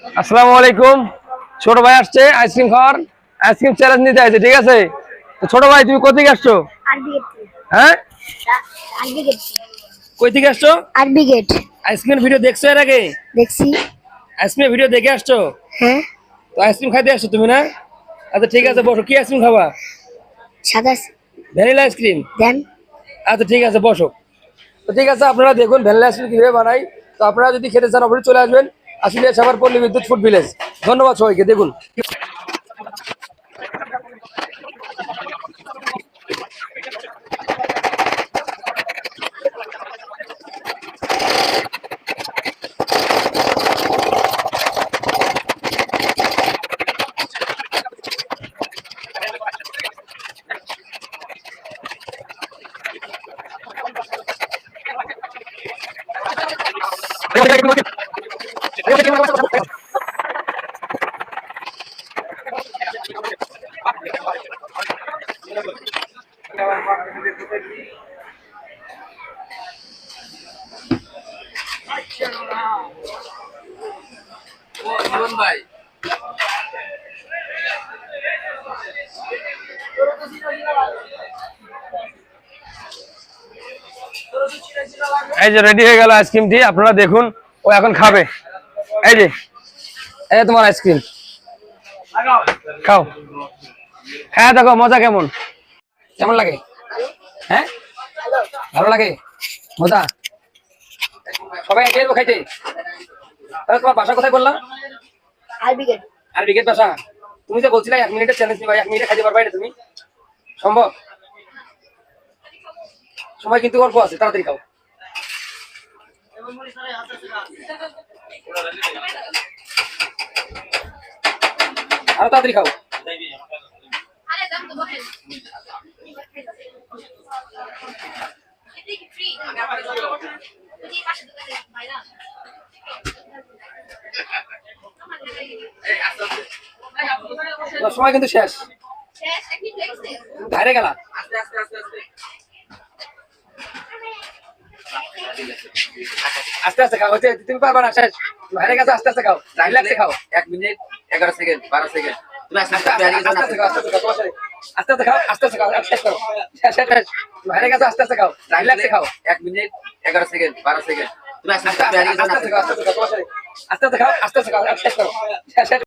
আসসালামু আলাইকুম। ছোট ভাই আসছে আইসক্রিম খাওয়ার, আইসক্রিম চ্যালেঞ্জ নিতে আছে, ঠিক আছে? তো ছোট ভাই তুমি কোথা থেকে আসছো? হ্যাঁ, কই থেকে আসছো? আরবি গেট। আইসক্রিমের ভিডিও দেখছো এর আগে? দেখছি। আইসক্রিমের ভিডিও দেখে আসছো? হ্যাঁ। তো আইসক্রিম খাইতে আসছো তুমি না? আচ্ছা ঠিক আছে, বসো। কি আইসক্রিম খাবা? সাদা। Vanilla ice cream? দেন। আচ্ছা ঠিক আছে, বসো। তো ঠিক আছে, আপনারা দেখুন ভ্যানিলা আইসক্রিম কিভাবে বানাই। তো আপনারা যদি খেতে চান অবশ্যই চলে আসবেন আশুলিয়া সাভার পল্লী বিদ্যুৎ ফুড ভিলেজ। ধন্যবাদ সবাইকে। দেখুন ভাই, এই যে রেডি হয়ে গেল আইসক্রিমটি, আপনারা দেখুন। ও এখন খাবে। এই যে, এই তোমার আইসক্রিম, খাও। হ্যাঁ দেখো মজা কেমন, কেমন লাগে? হ্যাঁ, ভালো লাগে, মজা। সবাই এসে খাইতে। তাহলে তোমার বাসা কোথায় বললাম? আরবি গেট। আরবি গেট বাসা। তুমি যে বলছিলে 1 মিনিটের চ্যালেঞ্জ নিবা, 1 মিনিটে খাইতে পারবা, এটা তুমি সম্ভব? সময় কিন্তু অল্প আছে, তাড়াতাড়ি খাও। আরো তাড়াতাড়ি খাও। সময় কিন্তু শেষ, বাইরে গেলা। আস্তে আস্তে খাও, হচ্ছে তুমি পারবা না, শেষ। বাইরে গেছে, আস্তে আস্তে খাও, রিল্যাক্সে খাও। 1 মিনিট 11 সেকেন্ড 12 সেকেন্ড। তুমি আস্তে আস্তে আস্তে আস্তে খাও, আস্তে আস্তে খাও, আস্তে আস্তে খাও, শেষ করো। শেষ শেষ শেষ। বাইরে গেছে, আস্তে আস্তে খাও, রিল্যাক্সে খাও। 1 মিনিট 11 সেকেন্ড 12 সেকেন্ড। তুমি আস্তে আস্তে আস্তে আস্তে খাও, আস্তে আস্তে খাও, আস্তে আস্তে খাও, শেষ করো। শেষ শেষ।